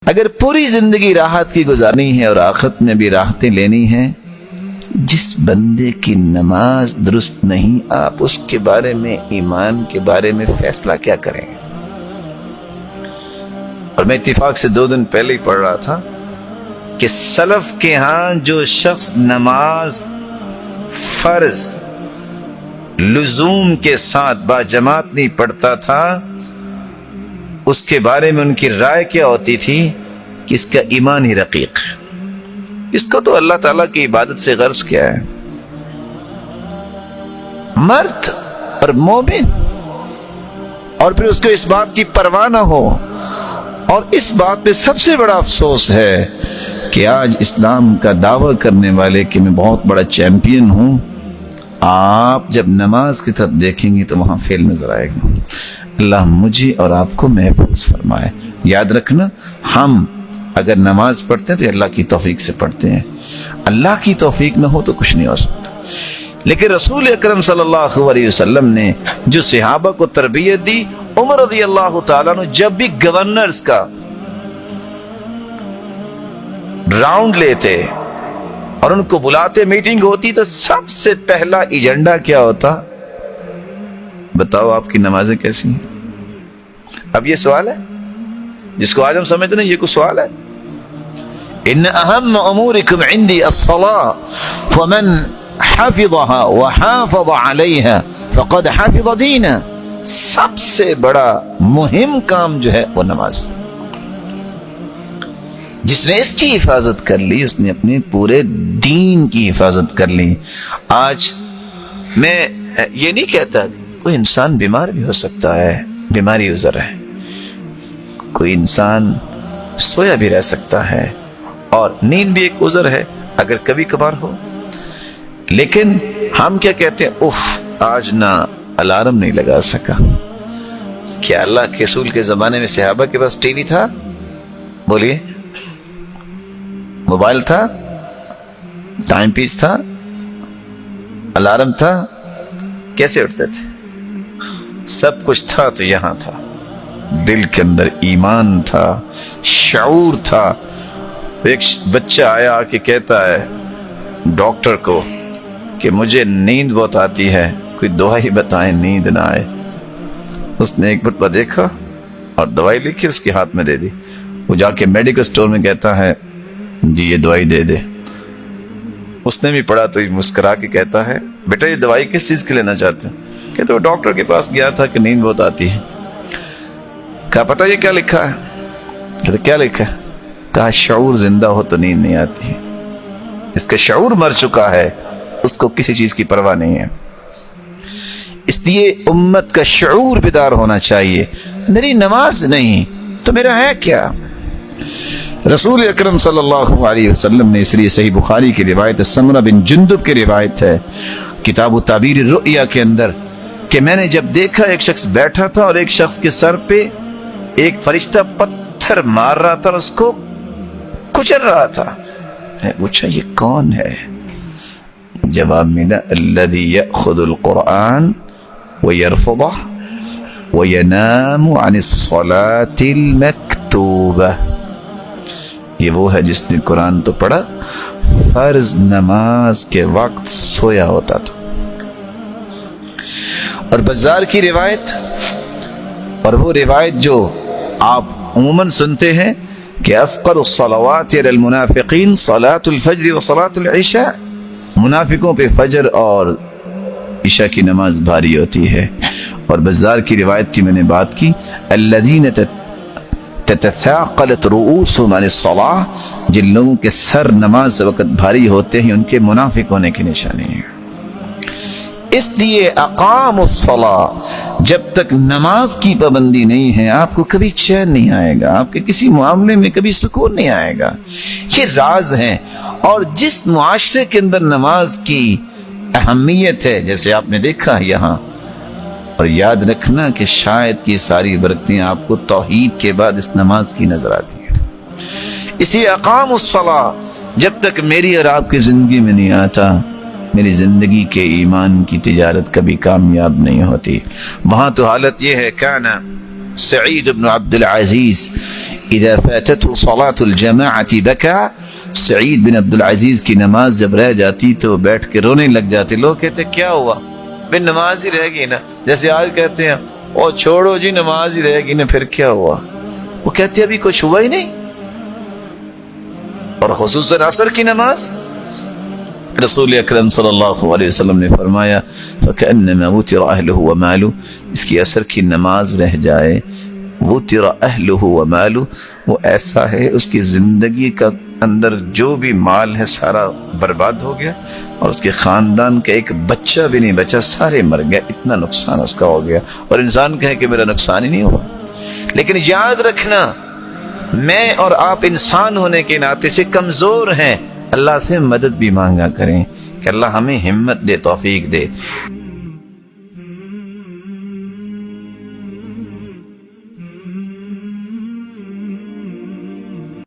اگر پوری زندگی راحت کی گزارنی ہے اور آخرت میں بھی راحتیں لینی ہیں، جس بندے کی نماز درست نہیں، آپ اس کے بارے میں، ایمان کے بارے میں فیصلہ کیا کریں گے؟ اور میں اتفاق سے 2 دن پہلے ہی پڑھ رہا تھا کہ سلف کے ہاں جو شخص نماز فرض لزوم کے ساتھ با جماعت نہیں پڑھتا تھا، اس کے بارے میں ان کی رائے کیا ہوتی تھی کہ اس کا ایمان ہی رقیق ہے، اس کو تو اللہ تعالیٰ کی عبادت سے غرض کیا ہے؟ مرد اور مومن، اور پھر اس کو اس بات کی پرواہ نہ ہو۔ اور اس بات پہ سب سے بڑا افسوس ہے کہ آج اسلام کا دعویٰ کرنے والے کہ میں بہت بڑا چیمپئن ہوں، آپ جب نماز کی طرف دیکھیں گے تو وہاں فیل نظر آئے گا۔ اللہ مجھے اور آپ کو محفوظ فرمائے۔ یاد رکھنا، ہم اگر نماز پڑھتے ہیں تو اللہ کی توفیق سے پڑھتے ہیں، اللہ کی توفیق نہ ہو تو کچھ نہیں ہو سکتا۔ لیکن رسول اکرم صلی اللہ علیہ وسلم نے جو صحابہ کو تربیت دی، عمر رضی اللہ تعالیٰ عنہ جب بھی گورنرز کا راؤنڈ لیتے اور ان کو بلاتے، میٹنگ ہوتی، تو سب سے پہلا ایجنڈا کیا ہوتا؟ بتاؤ آپ کی نمازیں کیسی ہیں؟ اب یہ سوال ہے جس کو آج ہم سمجھتے ہیں، یہ کوئی سوال ہے؟ ان اہم امورکم عندی الصلاۃ فمن حفظها وحافظ عليها فقد حفظ دینہ۔ سب سے بڑا مہم کام جو ہے وہ نماز، جس نے اس کی حفاظت کر لی اس نے اپنے پورے دین کی حفاظت کر لی۔ آج میں یہ نہیں کہتا کوئی انسان بیمار بھی ہو سکتا ہے، بیماری عذر ہے، کوئی انسان سویا بھی رہ سکتا ہے، اور نیند بھی ایک عذر ہے اگر کبھی کبھار ہو۔ لیکن ہم کیا کہتے ہیں؟ اف آج نہ الارم نہیں لگا سکا۔ کیا اللہ کے رسول کے زمانے میں صحابہ کے پاس ٹی وی تھا؟ بولیے، موبائل تھا، ٹائم پیس تھا، الارم تھا؟ کیسے اٹھتے تھے؟ سب کچھ تھا تو یہاں تھا، دل کے اندر ایمان تھا، شعور تھا۔ ایک بچہ آیا آ کے کہتا ہے ڈاکٹر کو کہ مجھے نیند بہت آتی ہے، کوئی دوائی بتائیں نیند نہ آئے۔ اس نے ایک مرتبہ دیکھا اور دوائی لکھی اس کے ہاتھ میں دے دی۔ وہ جا کے میڈیکل سٹور میں کہتا ہے جی یہ دوائی دے دے۔ اس نے بھی پڑھا تو مسکرا کے کہتا ہے بیٹا یہ دوائی کس چیز کے لینا چاہتے ہیں؟ کہ تو ڈاکٹر کے پاس گیا تھا کہ نیند بہت آتی ہے۔ کہا پتہ یہ کیا لکھا ہے؟ کہتا کیا لکھا ہے؟ کہا شعور زندہ ہو تو نیند نہیں آتی ہے۔ اس کا شعور مر چکا ہے، اس کو کسی چیز کی پرواہ نہیں ہے۔ اس لیے امت کا شعور بیدار ہونا چاہیے۔ میری نماز نہیں تو میرا ہے کیا؟ رسول اکرم صلی اللہ علیہ وسلم نے، اس لیے صحیح بخاری کی روایت، سمرہ بن جندب کی روایت ہے کتاب تعبیر الرؤیا کے اندر، کہ میں نے جب دیکھا ایک شخص بیٹھا تھا اور ایک شخص کے سر پہ ایک فرشتہ پتھر مار رہا تھا اور اس کو کچل رہا تھا۔ میں پوچھا یہ کون ہے؟ جواب ملا الذی یأخذ القرآن ویرفضہ وینام عن الصلاة المکتوبہ۔ یہ وہ ہے جس نے قرآن تو پڑھا، فرض نماز کے وقت سویا ہوتا تھا۔ اور بزار کی روایت، اور وہ روایت جو آپ عموماً سنتے ہیں کہ اثقل الصلوات علی المنافقین صلاۃ الفجر و صلاۃ العشاء، منافقوں پہ فجر اور عشاء کی نماز بھاری ہوتی ہے۔ اور بزار کی روایت کی میں نے بات کی، الذین تتثاقلت رؤوسهم عن الصلاة، جن لوگوں کے سر نماز سے وقت بھاری ہوتے ہیں ان کے منافق ہونے کی نشانی ہے۔ اس لیے اقام الصلاة، جب تک نماز کی پابندی نہیں ہے آپ کو کبھی چین نہیں آئے گا، آپ کے کسی معاملے میں کبھی سکون نہیں آئے گا۔ یہ راز ہیں۔ اور جس معاشرے کے اندر نماز کی اہمیت ہے، جیسے آپ نے دیکھا یہاں، اور یاد رکھنا کہ شاید کی ساری برکتیں آپ کو توحید کے بعد اس نماز کی نظر آتی ہیں۔ اسی اقام الصلاة جب تک میری اور آپ کی زندگی میں نہیں آتا، میری زندگی کے ایمان کی تجارت کبھی کامیاب نہیں ہوتی۔ وہاں تو حالت یہ ہے، کان سعید بن عبد العزیز اذا فاتته صلاة الجماعة بكى. سعید بن عبد العزیز کی نماز جب رہ جاتی تو بیٹھ کے رونے لگ جاتے. لوگ کہتے کیا ہوا؟ بھئی نماز ہی رہ گئی نا. جیسے آج کہتے ہیں او چھوڑو جی نماز ہی رہ گئی نا، پھر کیا ہوا؟ وہ کہتے ابھی کچھ ہوا ہی نہیں. اور خصوصاً عصر کی نماز، رسول اکرم صلی اللہ علیہ وسلم نے فرمایا فَكَأَنَّمَا وُتِرَ أَهْلُهُ وَمَالُهُ. اس کی عصر کی نماز رہ جائے، وُتِرَ أَهْلُهُ وَمَالُهُ، وہ ایسا ہے اس کی زندگی کا اندر جو بھی مال ہے سارا برباد ہو گیا، اور اس کے خاندان کا ایک بچہ بھی نہیں بچا، سارے مر گئے. اتنا نقصان اس کا ہو گیا. اور انسان کہے کہ میرا نقصان ہی نہیں ہوا. لیکن یاد رکھنا، میں اور آپ انسان ہونے کے ناطے سے کمزور ہیں. اللہ سے مدد بھی مانگا کریں کہ اللہ ہمیں ہمت دے، توفیق دے.